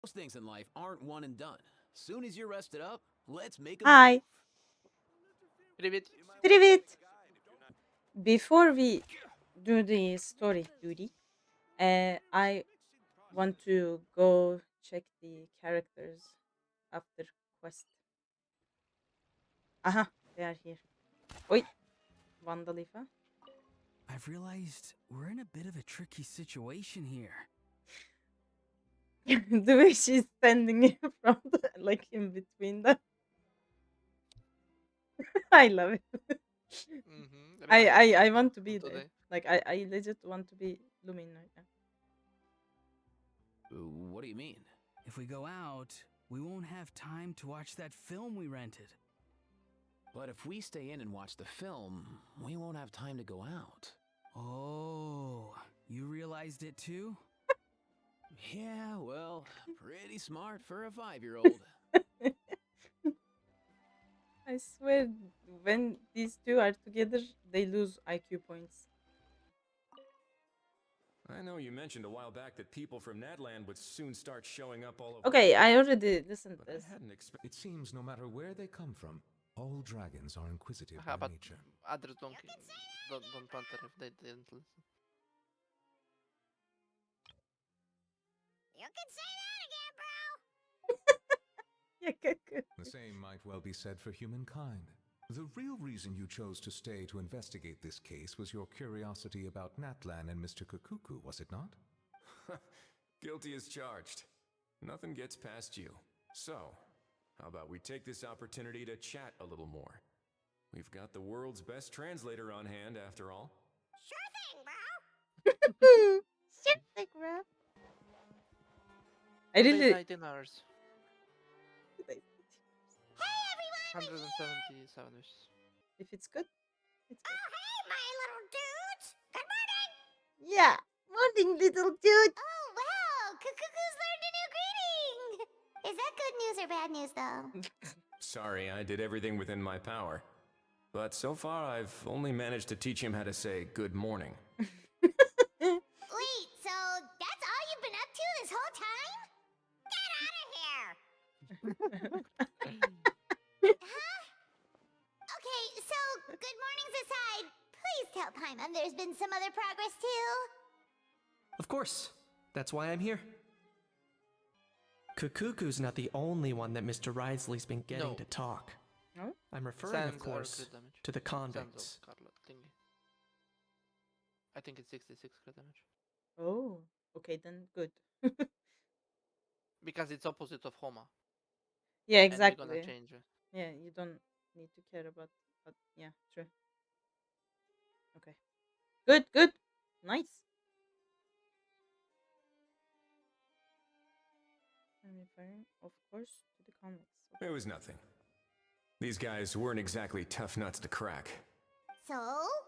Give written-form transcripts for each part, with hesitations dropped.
Most things in life aren't one and done. Soon as you're rested up, let's make a Hi. move. Привет. Привет. Before we do the story duty, I want to go check the characters after quest. Aha, they are here. Oi, Vandalifa. I've realized we're in a bit of a tricky situation here. The way she's standing in front, like in between them. I love it. I want to be there. Like I legit want to be Lumin right now. What do you mean? If we go out, we won't have time to watch that film we rented. But if we stay in and watch the film, we won't have time to go out. Oh, you realized it too? Yeah, well, pretty smart for a 5-year-old. I swear, when these two are together, they lose IQ points. I know you mentioned a while back that people from Natland would soon start showing up all over. Okay, I already listened to But this. I hadn't expected. It seems no matter where they come from, all dragons are inquisitive Aha, by but nature. others don't matter if they didn't listen. You can say that again, bro. Yeah, Cacucu. The same might well be said for humankind. The real reason you chose to stay to investigate this case was your curiosity about Natlan and Mr. Cacucu, was it not? Guilty as charged. Nothing gets past you. So, how about we take this opportunity to chat a little more? We've got the world's best translator on hand, after all. Sure thing, bro. Shit, like rap. I really. 19 hours. Hey, everyone. 177 wishes. If it's good, it's good. Oh, hey, my little dudes. Good morning. Yeah, morning, little dude. Oh, wow. Cacucu's learned a new greeting. Is that good news or bad news, though? Sorry, I did everything within my power. But so far, I've only managed to teach him how to say good morning. Wait, so that's all you've been up to this whole time? Get out of here. Huh? Okay, so good mornings aside, please tell Paimon there's been some other progress too. Of course. That's why I'm here. Cacucu's not the only one that Mr. Wriothesley's been getting No. to talk. No? I'm referring, Sands of or course, crit damage. to the Sands or convicts. Scarlet thingy. I think it's 66 crit damage. Oh, okay, then good. Because it's opposite of Homa. Yeah, And we're exactly. gonna change it. Yeah, you don't need to care about. But yeah, true. Okay. Good, good, nice. I'm referring, of course, to the convicts. It was nothing. These guys weren't exactly tough nuts to crack. So,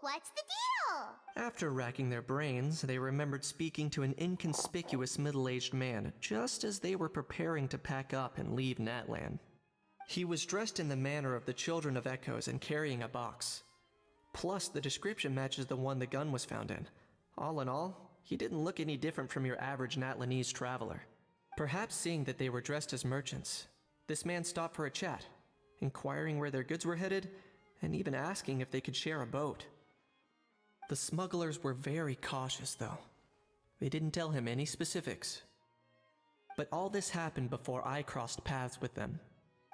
what's the deal? After racking their brains, they remembered speaking to an inconspicuous middle-aged man just as they were preparing to pack up and leave Natlan. He was dressed in the manner of the Children of Echoes and carrying a box. Plus, the description matches the one the gun was found in. All in all, he didn't look any different from your average Natlanese traveler. Perhaps seeing that they were dressed as merchants, this man stopped for a chat, inquiring where their goods were headed, and even asking if they could share a boat. The smugglers were very cautious, though. They didn't tell him any specifics. But all this happened before I crossed paths with them.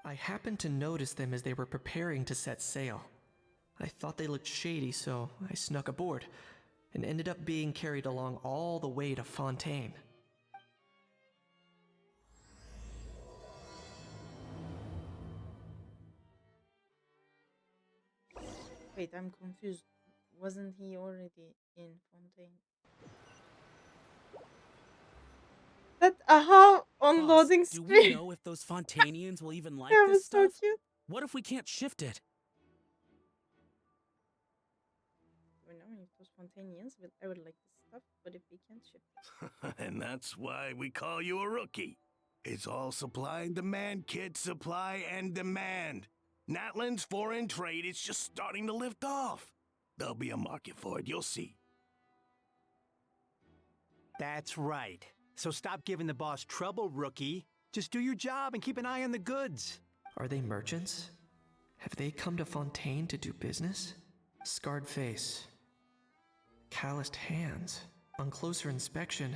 I happened to notice them as they were preparing to set sail. I thought they looked shady, so I snuck aboard, and ended up being carried along all the way to Fontaine. Wait, I'm confused. Wasn't he already in Fontaine? That aha unloading Boss, do we screen. know if those Fontanians will even like That this was so stuff? cute. What if we can't shift it? We know if those Fontainians will ever like this stuff, but if we can't ship it. And that's why we call you a rookie. It's all supply and demand, kid. Supply and demand. Natland's foreign trade is just starting to lift off. There'll be a market for it, you'll see. That's right. So stop giving the boss trouble, rookie. Just do your job and keep an eye on the goods. Are they merchants? Have they come to Fontaine to do business? Scarred face. Calloused hands. On closer inspection,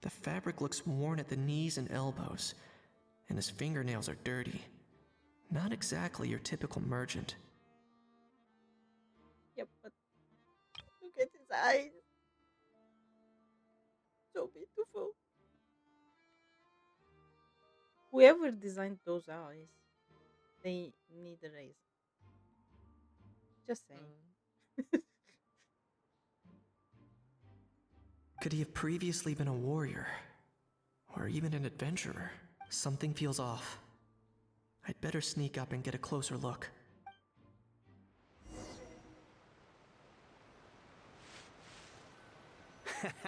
the fabric looks worn at the knees and elbows, and his fingernails are dirty. Not exactly your typical merchant. Yep, but look at his eyes. So beautiful. Whoever designed those eyes, they need a raise. Just saying. Could he have previously been a warrior? Or even an adventurer? Something feels off. I'd better sneak up and get a closer look.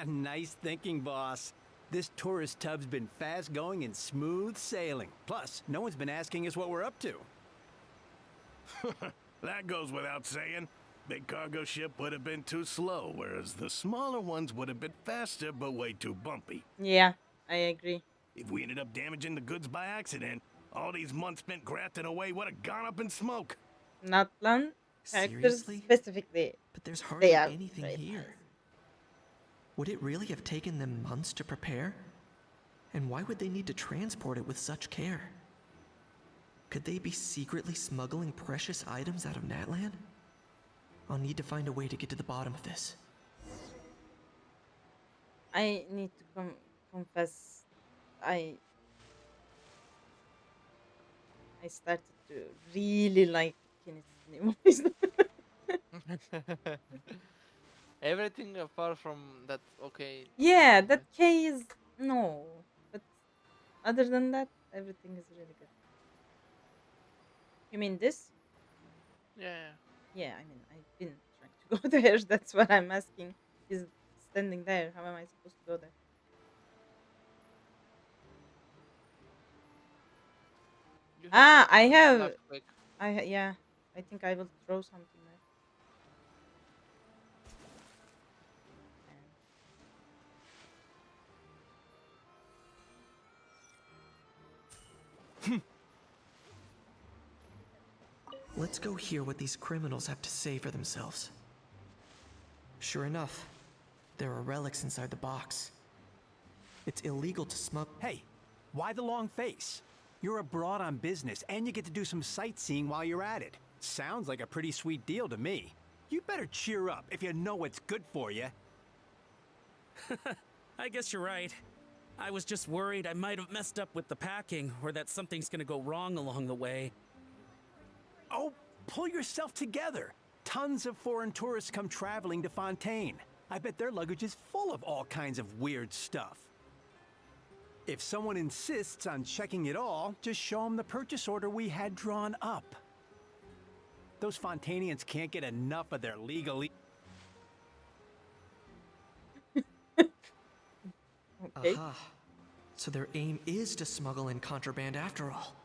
Nice thinking, boss. This tourist tub's been fast going and smooth sailing. Plus, no one's been asking us what we're up to. That goes without saying. Big cargo ship would have been too slow, whereas the smaller ones would have been faster but way too bumpy. Yeah, I agree. If we ended up damaging the goods by accident, all these months spent grafting away would have gone up in smoke. Not plan characters Seriously? specifically. But there's hardly are anything very here. nice. Would it really have taken them months to prepare? And why would they need to transport it with such care? Could they be secretly smuggling precious items out of Natlan? I'll need to find a way to get to the bottom of this. I need to confess, I started to really like Kinich's new voice. Everything apart from that, okay. Yeah, that K is no, but other than that, everything is really good. You mean this? Yeah. Yeah, I mean I've been trying to go there. That's what I'm asking. He's standing there. How am I supposed to go there? You Ah, I something have. left click. Yeah. I think I will throw something there. Let's go hear what these criminals have to say for themselves. Sure enough, there are relics inside the box. It's illegal to smuggle. Hey, why the long face? You're abroad on business, and you get to do some sightseeing while you're at it. Sounds like a pretty sweet deal to me. You better cheer up if you know what's good for you. I guess you're right. I was just worried I might have messed up with the packing, or that something's gonna go wrong along the way. Oh, pull yourself together. Tons of foreign tourists come traveling to Fontaine. I bet their luggage is full of all kinds of weird stuff. If someone insists on checking it all, just show them the purchase order we had drawn up. Those Fontainians can't get enough of their legally... Okay. Aha. So their aim is to smuggle in contraband after all.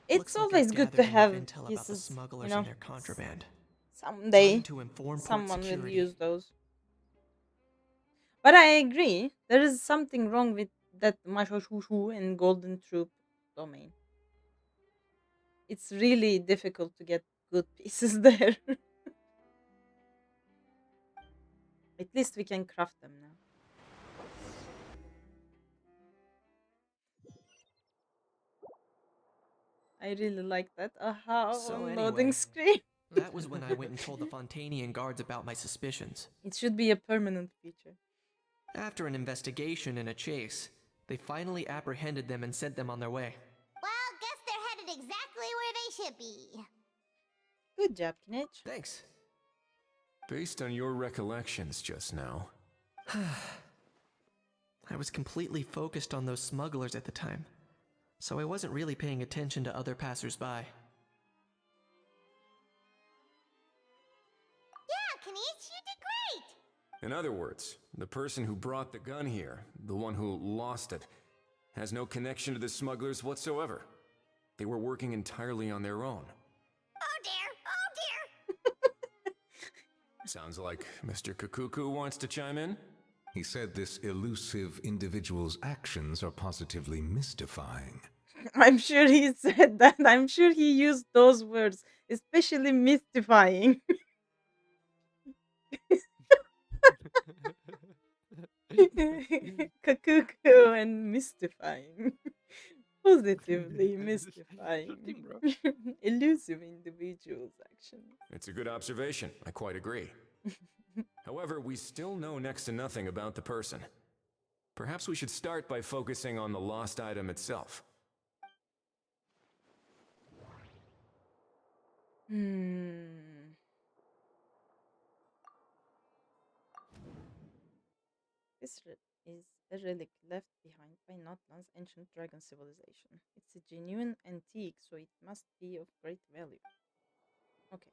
It's Looks like always I've good to gathered have enough intel about the pieces, smugglers you know, and their contraband. someday Time to inform port someone will security. use those. But I agree, there is something wrong with that Mashoshu and Golden Troop domain. It's really difficult to get good pieces there. At least we can craft them now. I really like that. Aha, So on anyway, loading screen. That was when I went and told the Fontainian guards about my suspicions. It should be a permanent feature. After an investigation and a chase, they finally apprehended them and sent them on their way. Well, guess they're headed exactly where they should be. Good job, Kinich. Thanks. Based on your recollections just now, I was completely focused on those smugglers at the time, so I wasn't really paying attention to other passersby. Yeah, Kinich, you did great. in other words, the person who brought the gun here, the one who lost it, has no connection to the smugglers whatsoever. They were working entirely on their own. Oh dear, oh dear. Sounds like Mr. Cacucu wants to chime in? He said this elusive individual's actions are positively mystifying. I'm sure he said that. I'm sure he used those words, especially mystifying. Cacucu and mystifying. Positively mystifying. Shooting, bro. Elusive individuals' actions. It's a good observation. I quite agree. However, we still know next to nothing about the person. Perhaps we should start by focusing on the lost item itself. This is a relic left behind by Notland's ancient dragon civilization. It's a genuine antique, so it must be of great value. Okay.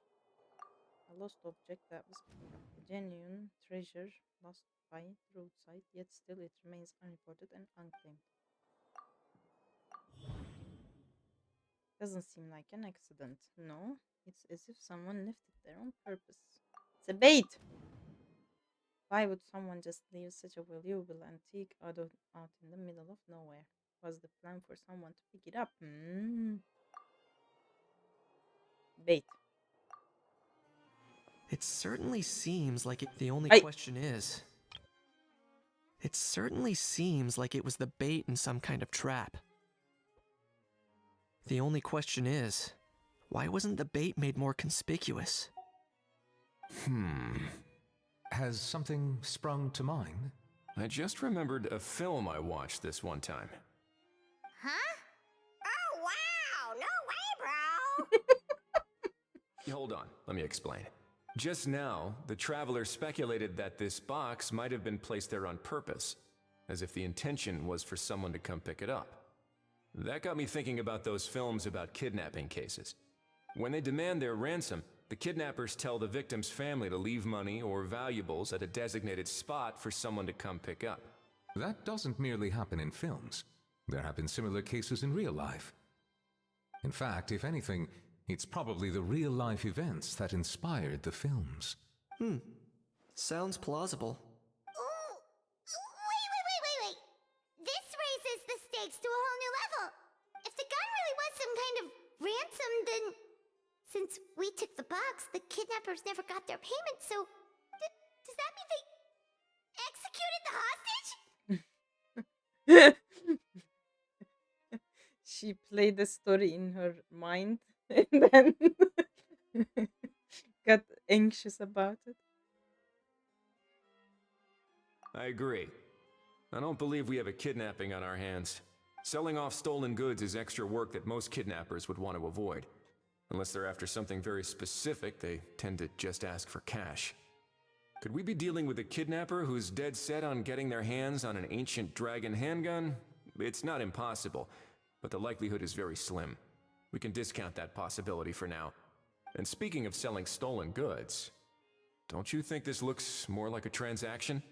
A lost object that was picked up. A genuine treasure lost by the roadside, yet still it remains unreported and unclaimed. Doesn't seem like an accident. No, it's as if someone left it there on purpose. It's a bait! Why would someone just leave such a valuable antique out in the middle of nowhere? Was the plan for someone to pick it up? Bait. It certainly seems like it. The only Hey. question is. It certainly seems like it was the bait in some kind of trap. The only question is, why wasn't the bait made more conspicuous? Has something sprung to mind? I just remembered a film I watched this one time. Huh? Oh, wow! No way, bro! Hold on, let me explain. Just now, the traveler speculated that this box might have been placed there on purpose, as if the intention was for someone to come pick it up. That got me thinking about those films about kidnapping cases. When they demand their ransom, the kidnappers tell the victim's family to leave money or valuables at a designated spot for someone to come pick up. That doesn't merely happen in films. There have been similar cases in real life. In fact, if anything, it's probably the real-life events that inspired the films. Sounds plausible. Ooh, wait. This raises the stakes to a whole new level. If the gun really was some kind of ransom, then since we took the box, the kidnappers never got their payment, so does that mean they executed the hostage? She played the story in her mind and then got anxious about it. I agree. I don't believe we have a kidnapping on our hands. Selling off stolen goods is extra work that most kidnappers would want to avoid. Unless they're after something very specific, they tend to just ask for cash. Could we be dealing with a kidnapper who's dead set on getting their hands on an ancient dragon handgun? It's not impossible, but the likelihood is very slim. We can discount that possibility for now. And speaking of selling stolen goods, don't you think this looks more like a transaction?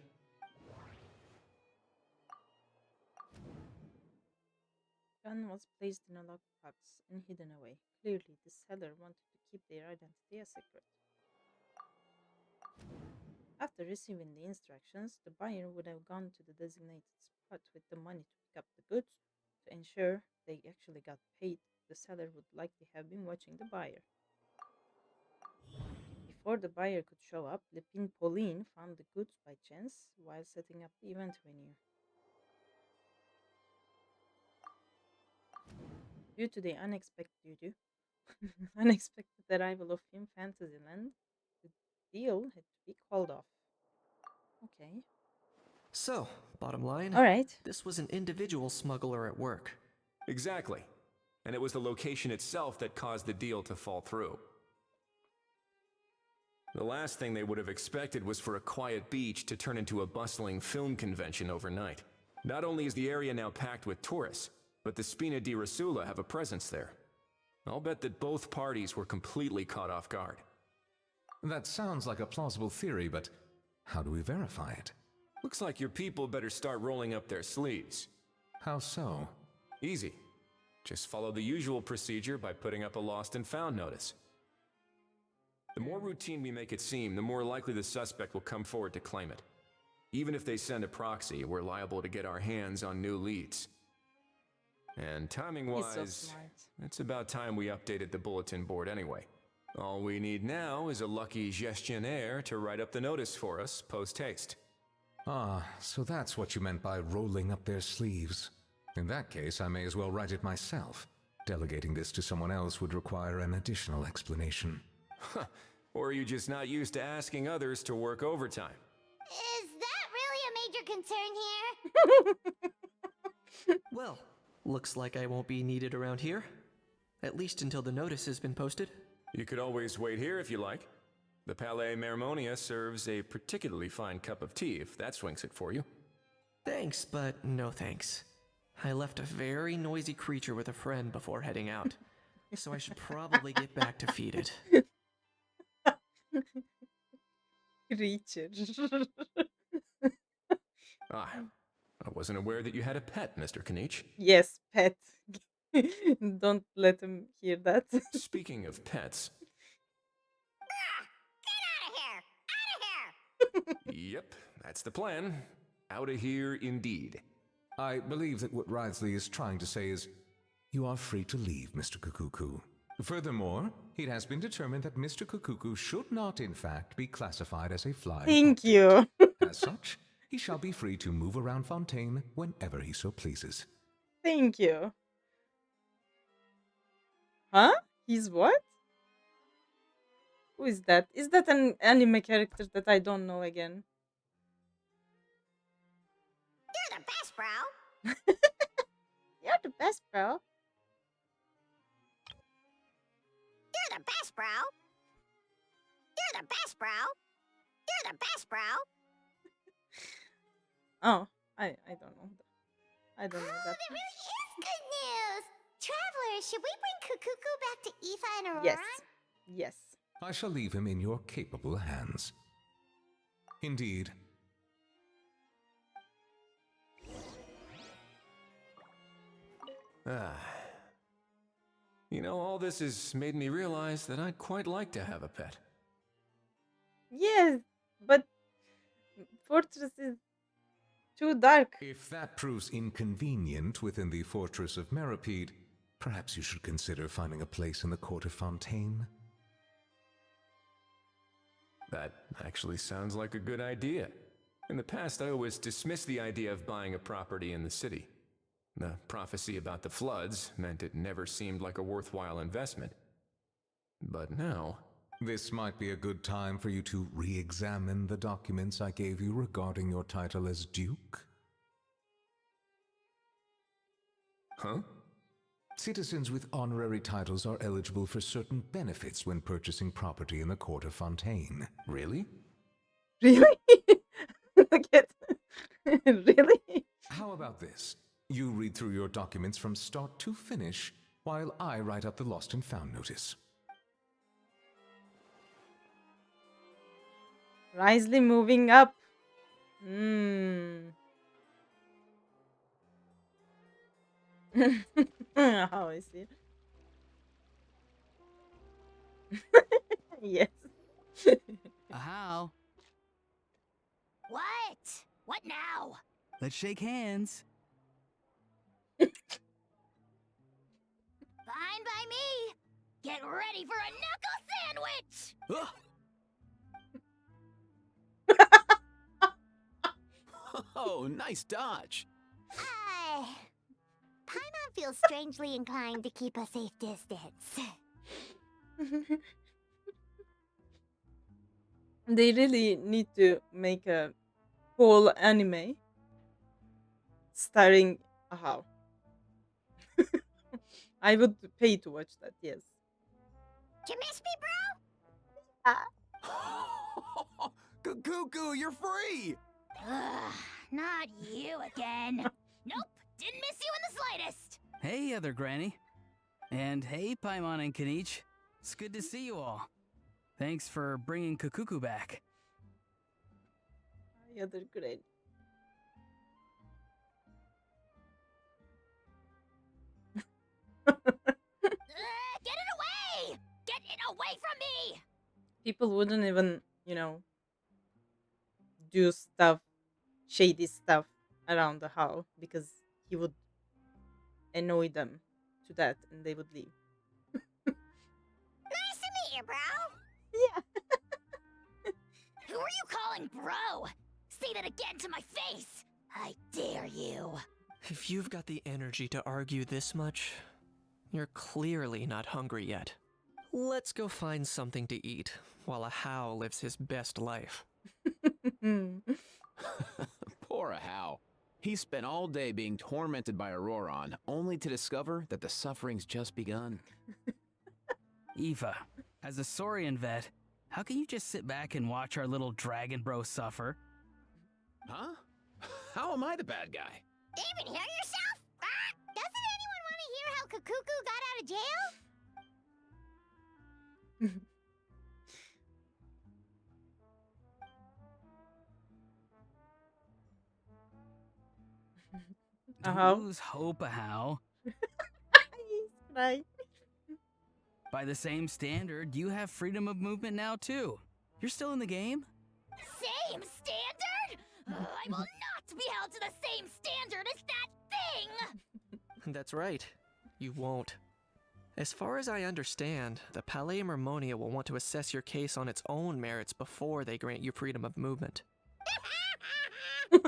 Gun was placed in a locked box and hidden away. Clearly, the seller wanted to keep their identity a secret. After receiving the instructions, the buyer would have gone to the designated spot with the money to pick up the goods. To ensure they actually got paid, the seller would likely have been watching the buyer. Before the buyer could show up, Lepine Pauline found the goods by chance while setting up the event venue. Due to the unexpected arrival of Film Fantasyland, the deal had to be called off. Okay. So, bottom line, Alright. this was an individual smuggler at work. Exactly. And it was the location itself that caused the deal to fall through. The last thing they would have expected was for a quiet beach to turn into a bustling film convention overnight. Not only is the area now packed with tourists, but the Spina di Rosula have a presence there. I'll bet that both parties were completely caught off guard. That sounds like a plausible theory, but how do we verify it? Looks like your people better start rolling up their sleeves. How so? Easy. Just follow the usual procedure by putting up a lost and found notice. The more routine we make it seem, the more likely the suspect will come forward to claim it. Even if they send a proxy, we're liable to get our hands on new leads. And timing-wise, it's about time we updated the bulletin board anyway. All we need now is a lucky gestionnaire to write up the notice for us post-haste. Ah, so that's what you meant by rolling up their sleeves. In that case, I may as well write it myself. Delegating this to someone else would require an additional explanation. Or are you just not used to asking others to work overtime? Is that really a major concern here? Well, looks like I won't be needed around here. At least until the notice has been posted. You could always wait here if you like. The Palais Mermonia serves a particularly fine cup of tea, if that swings it for you. Thanks, but no thanks. I left a very noisy creature with a friend before heading out, so I should probably get back to feed it. Creature. I wasn't aware that you had a pet, Mr. Kinich. Yes, pet. Don't let him hear that. Speaking of pets... Get out of here! Out of here! Yep, that's the plan. Out of here indeed. I believe that what Wriothesley is trying to say is, you are free to leave, Mr. Cacucu. Furthermore, it has been determined that Mr. Cacucu should not, in fact, be classified as a flying Thank object. you. As such, he shall be free to move around Fontaine whenever he so pleases. Thank you. Huh? He's what? Who is that? Is that an anime character that I don't know again? You're the best, bro. You're the best, bro. You're the best, bro. You're the best, bro. You're the best, bro. Oh, I don't know. I don't know that. That really is good news. Travelers, should we bring Cacucu back to Aoife and Ororon? Yes. Yes. I shall leave him in your capable hands. Indeed. You know, all this has made me realize that I'd quite like to have a pet. Yes, but Fortress is too dark. If that proves inconvenient within the Fortress of Meripede, perhaps you should consider finding a place in the Court of Fontaine. That actually sounds like a good idea. In the past, I always dismissed the idea of buying a property in the city. The prophecy about the floods meant it never seemed like a worthwhile investment. But now... This might be a good time for you to re-examine the documents I gave you regarding your title as Duke. Huh? Citizens with honorary titles are eligible for certain benefits when purchasing property in the Court of Fontaine. Really? Really? Look at... Really? How about this? You read through your documents from start to finish, while I write up the lost and found notice. Wriothesley moving up. How is it? Yes. How? What? What now? Let's shake hands. Fine by me. Get ready for a knuckle sandwich. Ugh. Oh, nice dodge. Paimon feels strangely inclined to keep a safe distance. They really need to make a whole anime starring Ahau. I would pay to watch that, yes. You miss me, bro? Cacucu, you're free! Ugh, not you again. Nope, didn't miss you in the slightest. Hey, other granny. And hey, Paimon and Kinich. It's good to see you all. Thanks for bringing Cacucu back. Yeah, they're great. Get it away! Get it away from me! People wouldn't even, do stuff shady stuff around the house because he would annoy them to that and they would leave. Nice to meet you, bro. Yeah. Who are you calling bro? Say that again to my face. I dare you. If you've got the energy to argue this much, you're clearly not hungry yet. Let's go find something to eat while a How lives his best life. Poor Hao. He spent all day being tormented by Ororon, only to discover that the suffering's just begun. Eva, as a Saurian vet, how can you just sit back and watch our little dragon bro suffer? Huh? How am I the bad guy? Even hear yourself? Doesn't anyone want to hear how Cacucu got out of jail? Don't lose hope, How. Right. By the same standard, you have freedom of movement now too. You're still in the game? Same standard? I will not be held to the same standard as that thing! That's right. You won't. As far as I understand, the Palais Mermonia will want to assess your case on its own merits before they grant you freedom of movement. Where's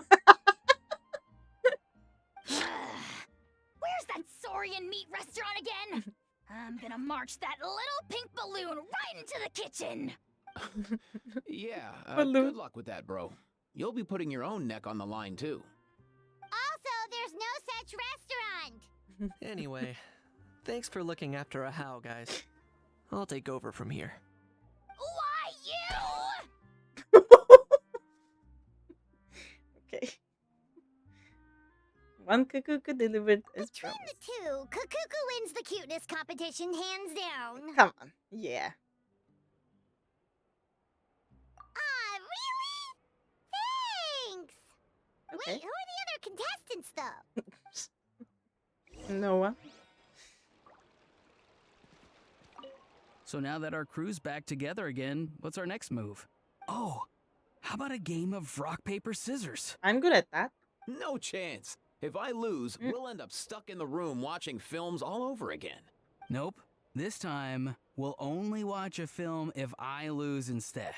that Saurian meat restaurant again? I'm gonna march that little pink balloon right into the kitchen! Yeah, Balloon. good luck with that, bro. You'll be putting your own neck on the line, too. Also, there's no such restaurant! Anyway, thanks for looking after a How, guys. I'll take over from here. Why you? Okay. One Cacucu delivered as Between promised. the two, Cacucu wins the cuteness competition hands down. Come on. Yeah. Really? Thanks! Okay. Wait, who are the other contestants, though? Noah. So now that our crew's back together again, what's our next move? Oh, how about a game of rock, paper, scissors? I'm good at that. No chance. If I lose, we'll end up stuck in the room watching films all over again. Nope. This time, we'll only watch a film if I lose instead.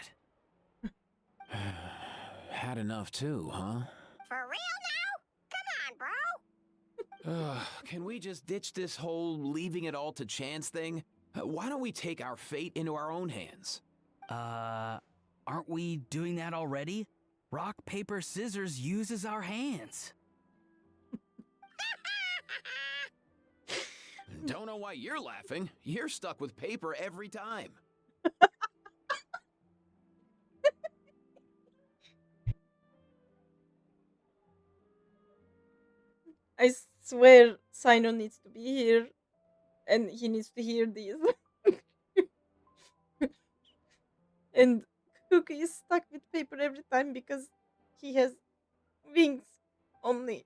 Had enough too, huh? For real now? Come on, bro! Can we just ditch this whole leaving it all to chance thing? Why don't we take our fate into our own hands? Aren't we doing that already? Rock, paper, scissors uses our hands. Don't know why you're laughing. You're stuck with paper every time. I swear Sino needs to be here and he needs to hear these. And Cookie is stuck with paper every time because he has wings only.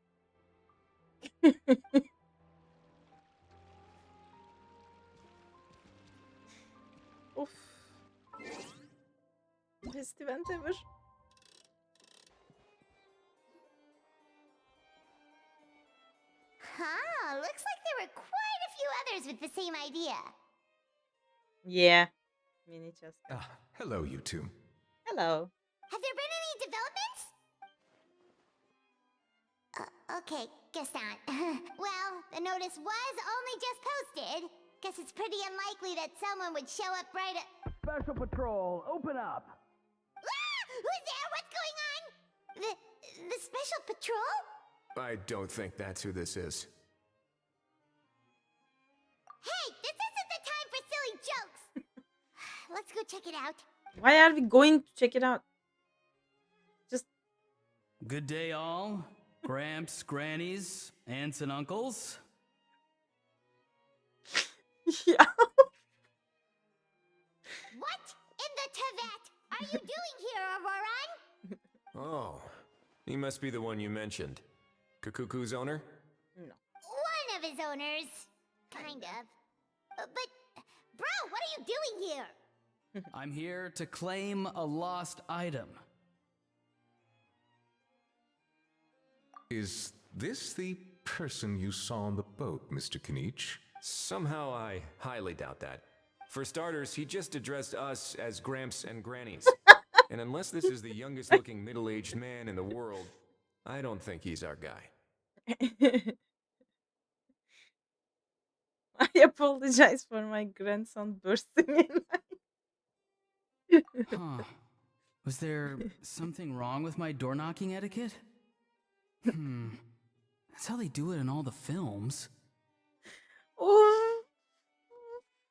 Oof. Best event ever. Huh, looks like there were quite a few others with the same idea. Yeah. Mini chess. Hello, you two. Hello. Have there been any developments? Okay, guess not. Well, the notice was only just posted. Guess it's pretty unlikely that someone would show up right at... Special Patrol, open up! Who's there? What's going on? The Special Patrol? I don't think that's who this is. Hey, this isn't the time for silly jokes! Let's go check it out. Why are we going to check it out? Just Good day, all. Gramps, grannies, aunts, and uncles. yeah. What in the Tevet are you doing here, Ororon? Oh, he must be the one you mentioned. Cacucu's owner? No. One of his owners. Kind of. But, bro, what are you doing here? I'm here to claim a lost item. Is this the person you saw on the boat, Mr. Kinich? Somehow I highly doubt that. For starters, he just addressed us as Gramps and Grannies. And unless this is the youngest looking middle-aged man in the world, I don't think he's our guy. I apologize for my grandson bursting in. Huh. Was there something wrong with my door knocking etiquette? That's how they do it in all the films. Oh,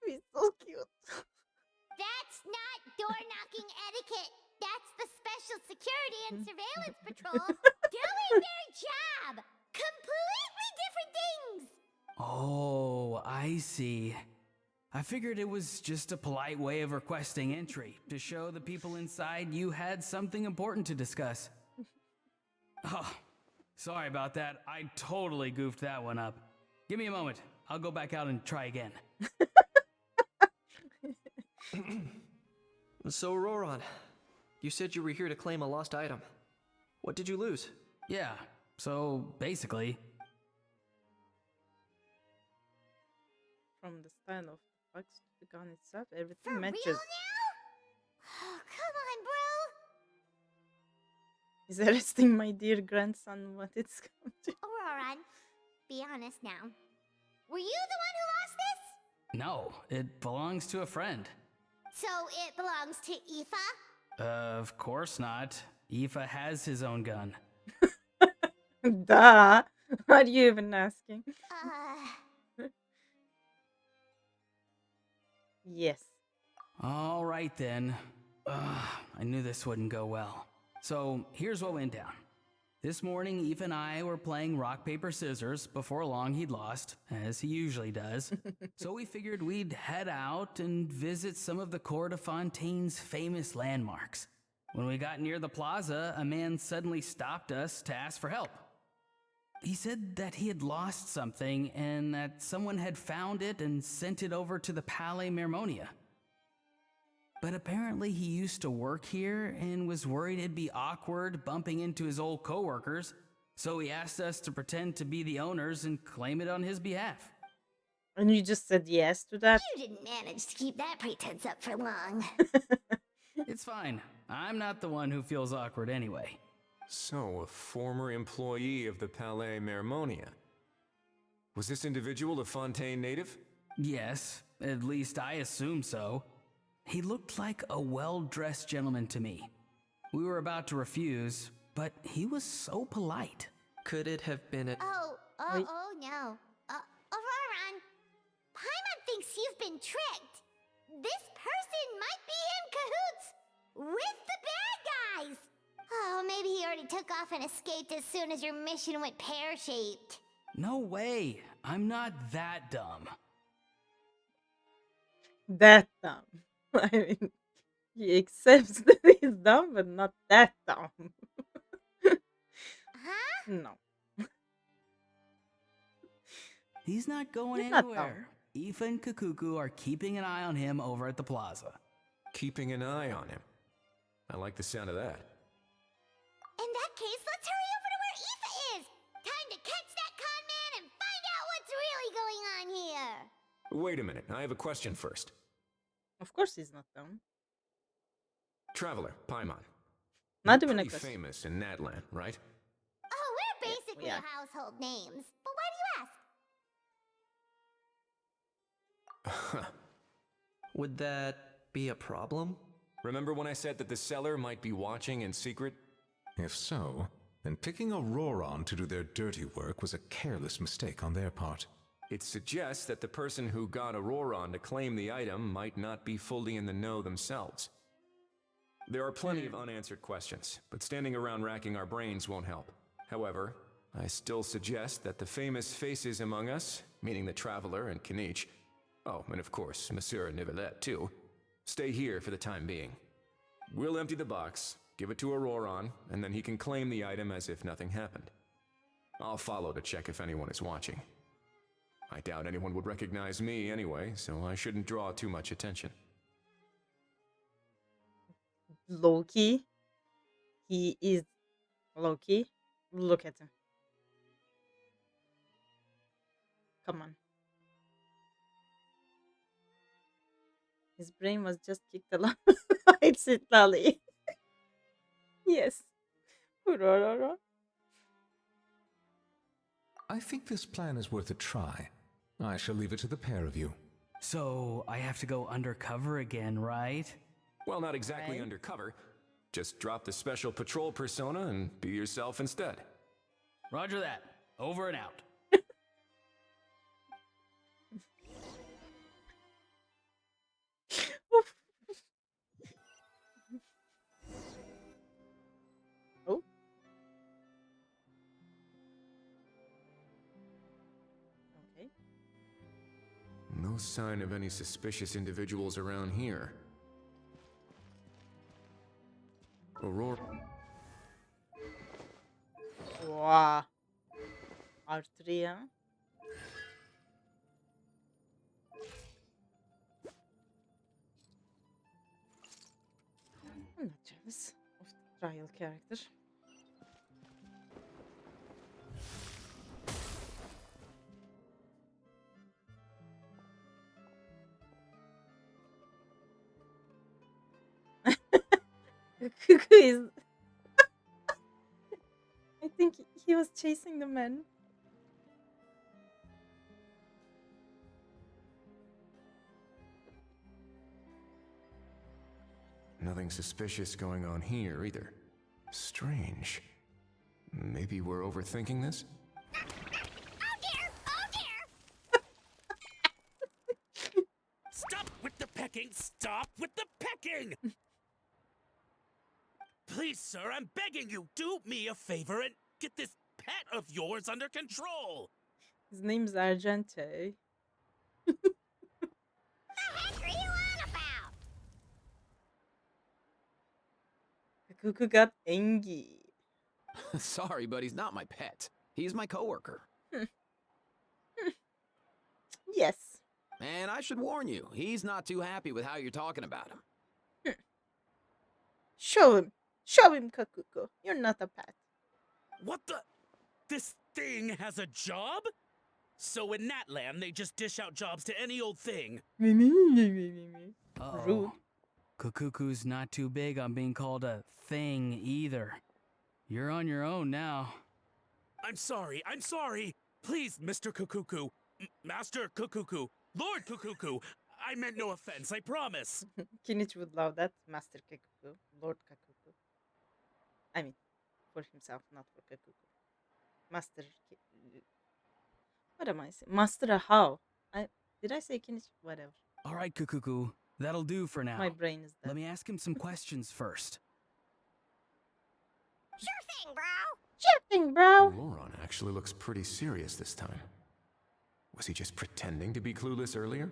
he's so cute. That's not door-knocking etiquette. That's the Special Security and Surveillance Patrol doing their job. Completely different things. Oh, I see. I figured it was just a polite way of requesting entry to show the people inside you had something important to discuss. Oh, sorry about that. I totally goofed that one up. Give me a moment. I'll go back out and try again. So, Ororon, you said you were here to claim a lost item. What did you lose? Yeah, so basically... From the style of bugs to the gun itself, everything For matches. real now? Oh, come on, bro. Is arresting my dear grandson what it's come to. Ororon, be honest now. Were you the one who lost this? No, it belongs to a friend. So it belongs to Aoife? Of course not. Aoife has his own gun. Duh. Are you even asking? Yes. All right then. I knew this wouldn't go well. So here's what went down. This morning, Eve and I were playing rock, paper, scissors. Before long, he'd lost, as he usually does. So we figured we'd head out and visit some of the Cour de Fontaine's famous landmarks. When we got near the plaza, a man suddenly stopped us to ask for help. He said that he had lost something and that someone had found it and sent it over to the Palais Mermonia. But apparently he used to work here and was worried it'd be awkward bumping into his old coworkers, so he asked us to pretend to be the owners and claim it on his behalf. And you just said yes to that? You didn't manage to keep that pretense up for long. It's fine. I'm not the one who feels awkward anyway. So, a former employee of the Palais Mermonia. Was this individual a Fontaine native? Yes, at least I assume so. He looked like a well-dressed gentleman to me. We were about to refuse, but he was so polite. Could it have been a... Oh Wait. no. Ororon, Paimon thinks you've been tricked. This person might be in cahoots with the bad guys. Oh, maybe he already took off and escaped as soon as your mission went pear-shaped. No way. I'm not that dumb. That dumb. I mean, he accepts that he's dumb, but not that dumb. Huh? No. He's not going He's not anywhere. Aoife and Cacucu are keeping an eye on him over at the plaza. Keeping an eye on him. I like the sound of that. In that case, let's hurry over to where Aoife is. Time to catch that con man and find out what's really going on here. Wait a minute, I have a question first. Of course he's not dumb. Traveler, Paimon. Not You're even a pretty question. famous in Natlan, right? Oh, we're basically yeah. household names. But why do you ask? Would that be a problem? Remember when I said that the seller might be watching in secret? If so, then picking Ororon to do their dirty work was a careless mistake on their part. It suggests that the person who got Ororon to claim the item might not be fully in the know themselves. There are plenty of unanswered questions, but standing around racking our brains won't help. However, I still suggest that the famous faces among us, meaning the Traveler and Kinich, oh, and of course, Monsieur Nivelet too, stay here for the time being. We'll empty the box, give it to Ororon, and then he can claim the item as if nothing happened. I'll follow to check if anyone is watching. I doubt anyone would recognize me anyway, so I shouldn't draw too much attention. Loki. He is Loki. Look at him. Come on. His brain was just kicked along. It's it, Lolly. Yes. Ororon. I think this plan is worth a try. I shall leave it to the pair of you. So I have to go undercover again, right? Well, not exactly Right. undercover. Just drop the special patrol persona and be yourself instead. Roger that. Over and out. Oof. Oh. Okay. No sign of any suspicious individuals around here. Aurora. Wow. Artria. I'm not jealous of the trial character. Cuckoo is. I think he was chasing the man. Nothing suspicious going on here either. Strange. Maybe we're overthinking this? Oh dear! Oh dear! Stop with the pecking! Stop with the pecking! Please, sir, I'm begging you, do me a favor and get this pet of yours under control. His name's Argente. The heck are you on about? The cuckoo got angry. Sorry, but he's not my pet. He's my coworker. Yes. And I should warn you, he's not too happy with how you're talking about him. Show him. Show him, Cacucu. You're not a pet. What the? This thing has a job? So in Natland, they just dish out jobs to any old thing. Rude. Uh-oh. Cacucu's not too big on being called a thing either. You're on your own now. I'm sorry. Please, Mr. Cacucu. Master Cacucu. Lord Cacucu. I meant no offense, I promise. Kinich would love that. Master Cacucu. Lord Cacucu. I mean, for himself, not for Cacucu. Master. What am I saying? Master how? Did I say Kinich? Whatever. All right, Cacucu. That'll do for now. My brain is dead. Let me ask him some questions first. Sure thing, bro. Sure thing, bro. Ororon actually looks pretty serious this time. Was he just pretending to be clueless earlier?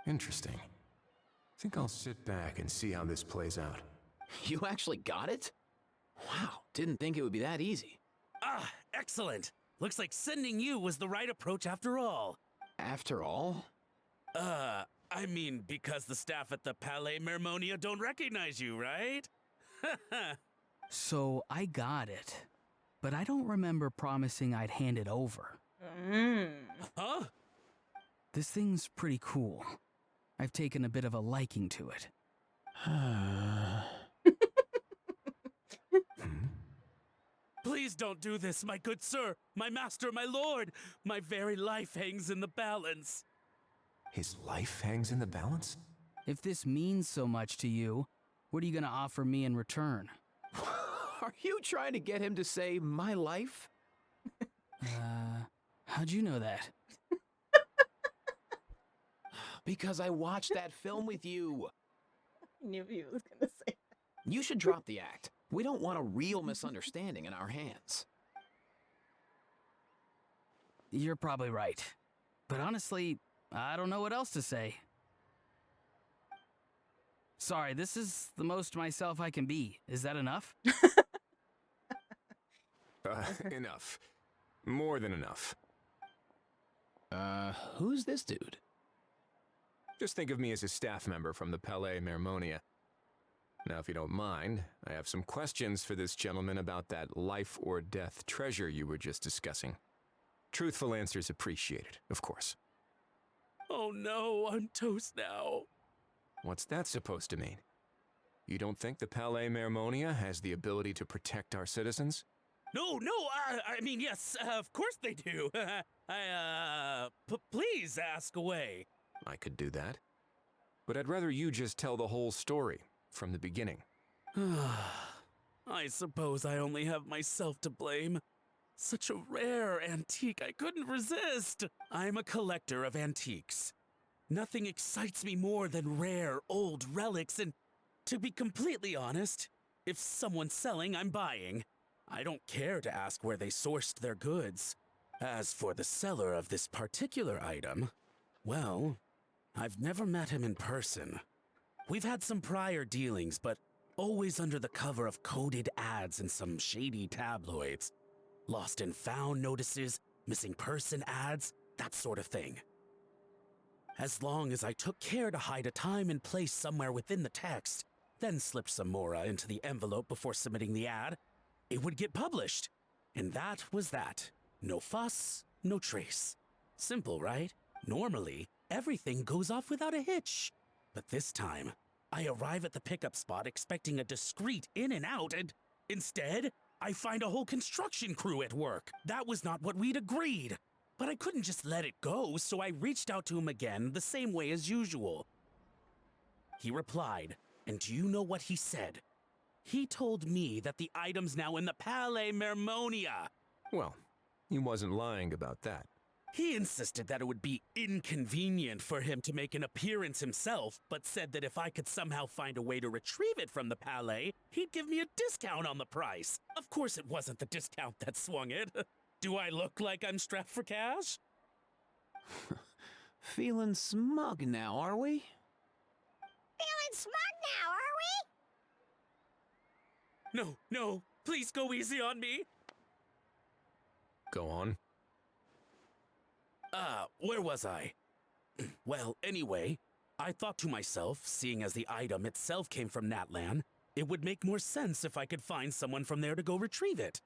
Interesting. Think I'll sit back and see how this plays out. You actually got it? Wow, didn't think it would be that easy. Ah, excellent. Looks like sending you was the right approach after all. After all? I mean, because the staff at the Palais Mermonia don't recognize you, right? So I got it, but I don't remember promising I'd hand it over. Huh? This thing's pretty cool. I've taken a bit of a liking to it. Please don't do this, my good sir, my master, my lord. My very life hangs in the balance. His life hangs in the balance? If this means so much to you, what are you gonna offer me in return? Are you trying to get him to say my life? How'd you know that? Because I watched that film with you. I knew he was gonna say that. You should drop the act. We don't want a real misunderstanding in our hands. You're probably right. But honestly, I don't know what else to say. Sorry, this is the most myself I can be. Is that enough? Enough. More than enough. Who's this dude? Just think of me as a staff member from the Palais Mermonia. Now, if you don't mind, I have some questions for this gentleman about that life or death treasure you were just discussing. Truthful answers appreciated, of course. Oh no, I'm toast now. What's that supposed to mean? You don't think the Palais Mermonia has the ability to protect our citizens? No, I mean, yes, of course they do. Please ask away. I could do that. But I'd rather you just tell the whole story, from the beginning. I suppose I only have myself to blame. Such a rare antique, I couldn't resist. I'm a collector of antiques. Nothing excites me more than rare, old relics, and to be completely honest, if someone's selling, I'm buying. I don't care to ask where they sourced their goods. As for the seller of this particular item, well, I've never met him in person. We've had some prior dealings, but always under the cover of coded ads in some shady tabloids. Lost and found notices, missing person ads, that sort of thing. As long as I took care to hide a time and place somewhere within the text, then slipped some mora into the envelope before submitting the ad, it would get published. And that was that. No fuss, no trace. Simple, right? Normally, everything goes off without a hitch. But this time, I arrive at the pickup spot expecting a discreet in and out, and instead, I find a whole construction crew at work. That was not what we'd agreed. But I couldn't just let it go, so I reached out to him again the same way as usual. He replied, and do you know what he said? He told me that the item's now in the Palais Mermonia. Well, he wasn't lying about that. He insisted that it would be inconvenient for him to make an appearance himself, but said that if I could somehow find a way to retrieve it from the Palais, he'd give me a discount on the price. Of course it wasn't the discount that swung it. Do I look like I'm strapped for cash? Feeling smug now, are we? Feeling smug now, are we? No, please go easy on me. Go on. Where was I? Well, anyway, I thought to myself, seeing as the item itself came from Natlan, it would make more sense if I could find someone from there to go retrieve it.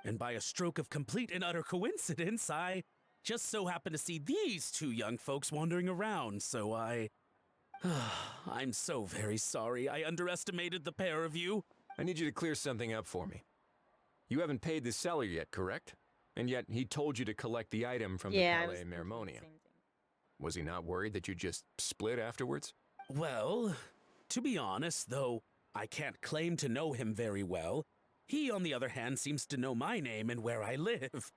And by a stroke of complete and utter coincidence, I just so happened to see these two young folks wandering around, so I'm so very sorry I underestimated the pair of you. I need you to clear something up for me. You haven't paid the seller yet, correct? And yet he told you to collect the item from the Palais Mermonia. Was he not worried that you just split afterwards? Well, to be honest, though I can't claim to know him very well, he, on the other hand, seems to know my name and where I live.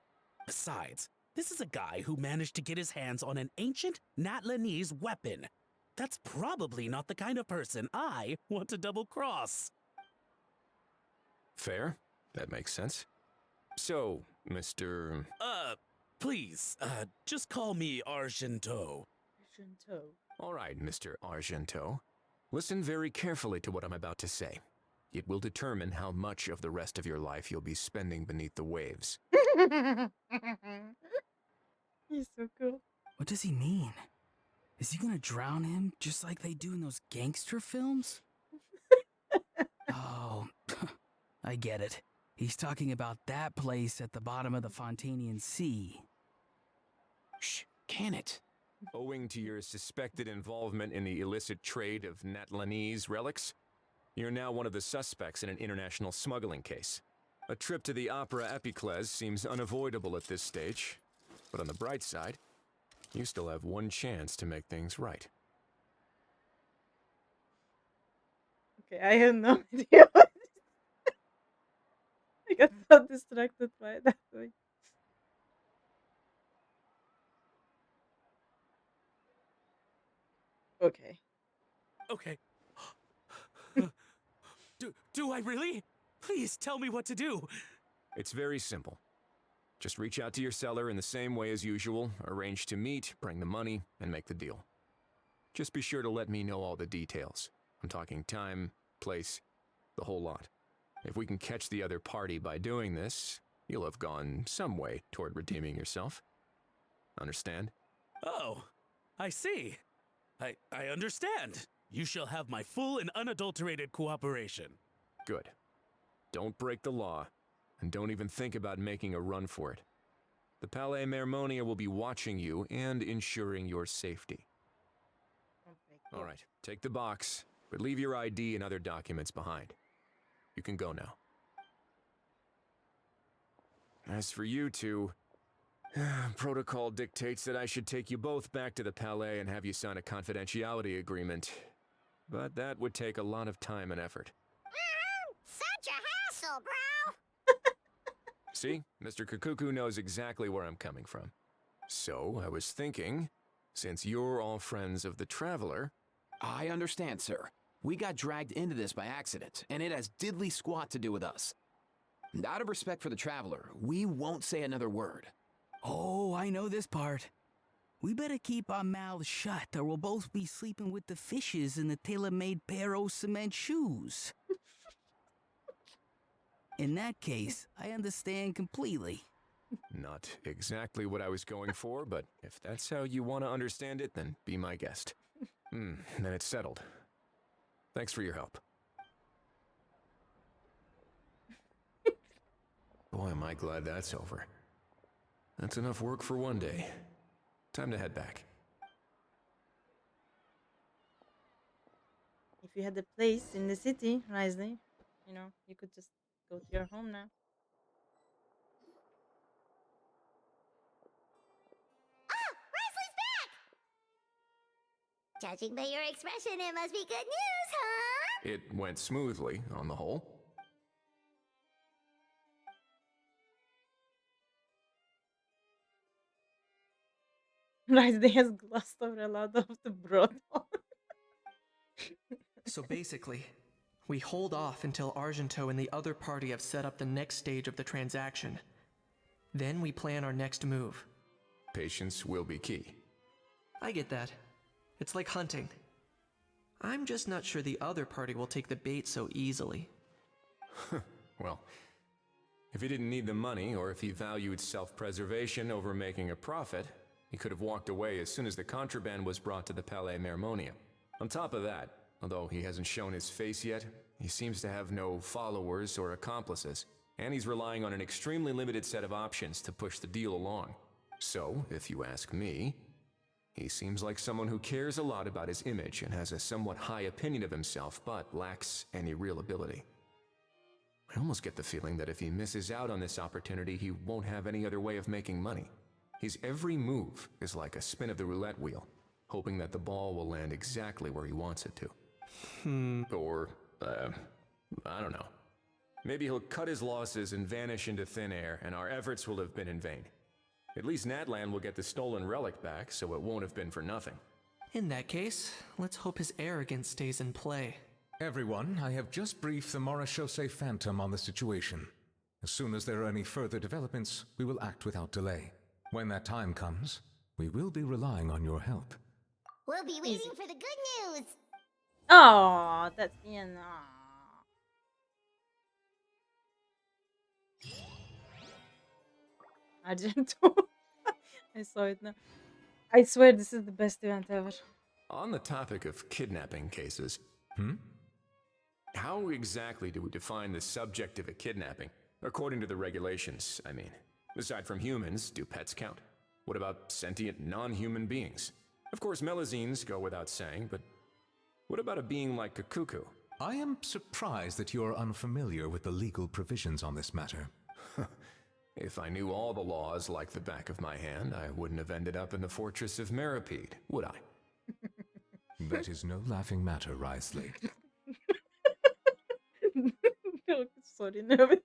Besides, this is a guy who managed to get his hands on an ancient Natlanese weapon. That's probably not the kind of person I want to double-cross. Fair. That makes sense. So, Mr. Please, just call me Argento. Argento. All right, Mr. Argento. Listen very carefully to what I'm about to say. It will determine how much of the rest of your life you'll be spending beneath the waves. He's so cool. What does he mean? Is he gonna drown him just like they do in those gangster films? Oh, I get it. He's talking about that place at the bottom of the Fontanian Sea. Shh, can it? Owing to your suspected involvement in the illicit trade of Natlanese relics, you're now one of the suspects in an international smuggling case. A trip to the Opera Epiclese seems unavoidable at this stage, but on the bright side, you still have one chance to make things right. Okay, I have no idea what I got so distracted by that way. Okay. Okay. Do I really? Please tell me what to do. It's very simple. Just reach out to your seller in the same way as usual, arrange to meet, bring the money, and make the deal. Just be sure to let me know all the details. I'm talking time, place, the whole lot. If we can catch the other party by doing this, you'll have gone some way toward redeeming yourself. Understand? Oh, I see. I understand. You shall have my full and unadulterated cooperation. Good. Don't break the law, and don't even think about making a run for it. The Palais Mermonia will be watching you and ensuring your safety. Okay, cool. All right, take the box, but leave your ID and other documents behind. You can go now. As for you two, protocol dictates that I should take you both back to the Palais and have you sign a confidentiality agreement. But that would take a lot of time and effort. Such a hassle, bro! See, Mr. Cacucu knows exactly where I'm coming from. So, I was thinking, since you're all friends of the Traveler... I understand, sir. We got dragged into this by accident, and it has diddly squat to do with us. And out of respect for the Traveler, we won't say another word. Oh, I know this part. We better keep our mouths shut, or we'll both be sleeping with the fishes in the tailor-made pair of cement shoes. In that case, I understand completely. Not exactly what I was going for, but if that's how you want to understand it, then be my guest. Then it's settled. Thanks for your help. Boy, am I glad that's over. That's enough work for one day. Time to head back. If you had a place in the city, Wriothesley, you could just go to your home now. Ah! Wriothesley's back! Judging by your expression, it must be good news, huh? It went smoothly, on the whole. Wriothesley has glossed over a lot of the broad one. So basically, we hold off until Argento and the other party have set up the next stage of the transaction. Then we plan our next move. Patience will be key. I get that. It's like hunting. I'm just not sure the other party will take the bait so easily. Well, if he didn't need the money, or if he valued self-preservation over making a profit, he could have walked away as soon as the contraband was brought to the Palais Mermonia. On top of that, although he hasn't shown his face yet, he seems to have no followers or accomplices, and he's relying on an extremely limited set of options to push the deal along. So, if you ask me, he seems like someone who cares a lot about his image and has a somewhat high opinion of himself, but lacks any real ability. I almost get the feeling that if he misses out on this opportunity, he won't have any other way of making money. His every move is like a spin of the roulette wheel, hoping that the ball will land exactly where he wants it to. Or, I don't know. Maybe he'll cut his losses and vanish into thin air, and our efforts will have been in vain. At least Natlan will get the stolen relic back, so it won't have been for nothing. In that case, let's hope his arrogance stays in play. Everyone, I have just briefed the Morishose Phantom on the situation. As soon as there are any further developments, we will act without delay. When that time comes, we will be relying on your help. We'll be waiting for the good news. Oh, that's the end. Argento. I saw it now. I swear this is the best event ever. On the topic of kidnapping cases, how exactly do we define the subject of a kidnapping? According to the regulations, I mean. Aside from humans, do pets count? What about sentient non-human beings? Of course, Melazines go without saying, but what about a being like Cacucu? I am surprised that you are unfamiliar with the legal provisions on this matter. If I knew all the laws like the back of my hand, I wouldn't have ended up in the fortress of Meripede, would I? That is no laughing matter, Wriothesley. Sorry, no.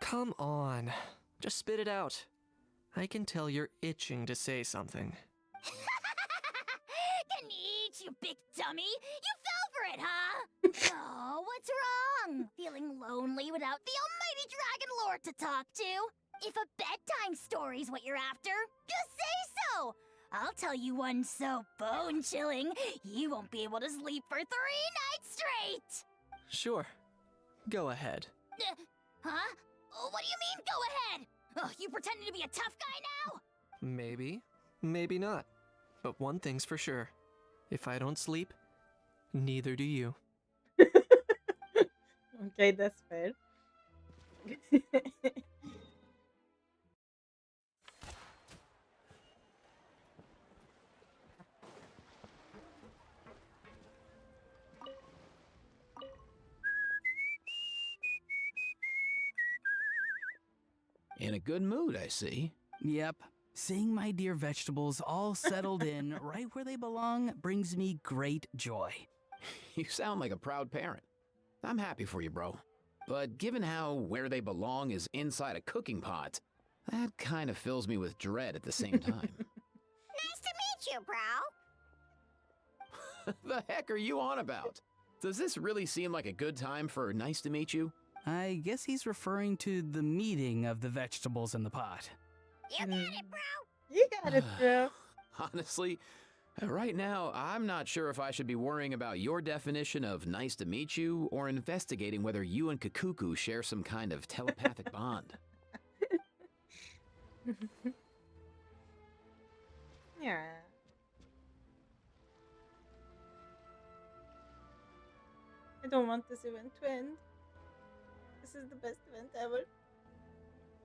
Come on. Just spit it out. I can tell you're itching to say something. Kinich, you big dummy! You fell for it, huh? Oh, what's wrong? Feeling lonely without the almighty Dragon Lord to talk to? If a bedtime story's what you're after, just say so! I'll tell you one so bone-chilling, you won't be able to sleep for 3 nights straight! Sure. Go ahead. Huh? What do you mean, go ahead? Oh, you pretending to be a tough guy now? Maybe. Maybe not. But one thing's for sure. If I don't sleep, Neither do you. Okay, that's fair. In a good mood, I see. Yep. Seeing my dear vegetables all settled in right where they belong brings me great joy. You sound like a proud parent. I'm happy for you, bro. But given how where they belong is inside a cooking pot, that kind of fills me with dread at the same time. Nice to meet you, bro. The heck are you on about? Does this really seem like a good time for nice to meet you? I guess he's referring to the meeting of the vegetables in the pot. You got it, bro. You got it, bro. Honestly, right now, I'm not sure if I should be worrying about your definition of nice to meet you or investigating whether you and Cacucu share some kind of telepathic bond. Yeah. I don't want this event to end. This is the best event ever.